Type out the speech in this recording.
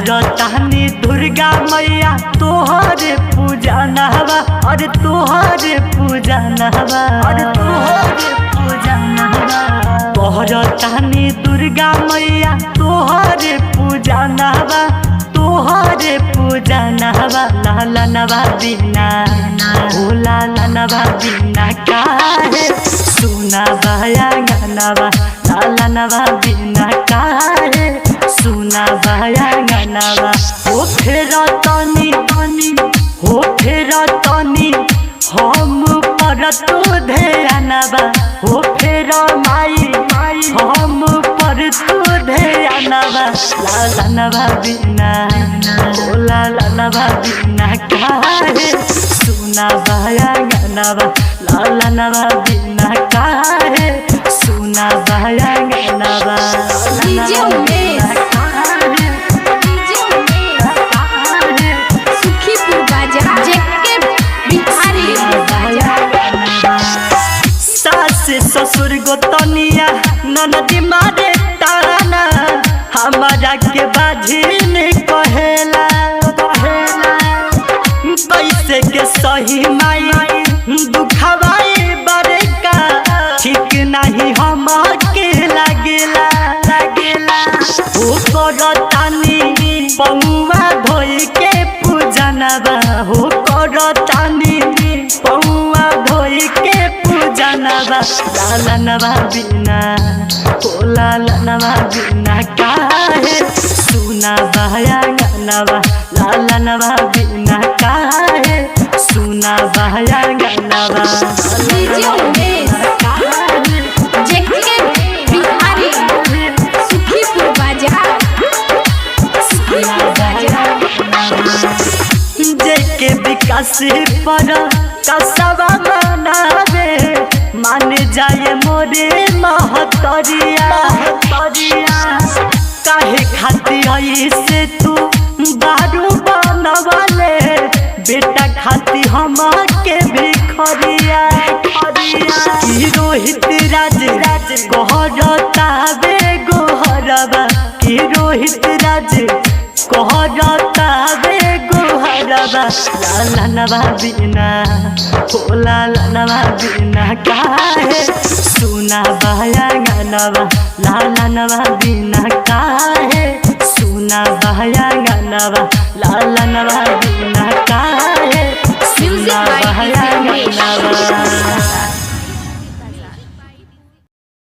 कहरतानी दुर्गा मैया तोहरे पूजा नहवा, अरे तोहरे पूजा नहवा, अरे तोहरे पूजा नहवा। कहरतानी दुर्गा मैया तोहरे पूजा नहवा, तोहरे पूजा नहवा। लाला नवा बिना ओ लाला नवा बिना काहे सुना बाया गानवा, लाला नवा बिना काहे सुना बाया गानवा। हो फेर तनी हो फेर तनी हम पर तू ध्यानवा, हो फेर माई हम पर तू ध्यानवा। लाला नवा बिना ओ लाला नवा बिना काहे सुना बाया गानवा, लाला नवा बिना काहे सुना बाया गानवा। ससुर गोतनिया ननदी मारे ताना, हमारा के बाझिन कहेला कैसे के सही माई दुखवाई बड़का, ठीक नहीं हम के लागेला। ओ करतानी पौवा धोई के पूजनवा, हो करतानी पौवा धोई के पूजनवा। लाला नवा बिना ओ लाला नवा बिना काहे सुना बाया गानवा, लाला नवा बिना काहे सुना बाया गानवा। जेके विकास पर कसवा मनावे, मान जाए मोरे महतरिया। काहे खाती से तू दारू बनवाले, बेटा खाती हम के भिखरिया। रोहित राज कहरतावे गोहरवा, कि रोहित राज कहरतावे गोहरवा। लाला नवा बिना ओ लाला नवा बिना काहे सुना बाया गानवा, लाला नवा बिना काहे सुना बाया गानवा, लाला नवा बिना काहे सुना बाया गानवा।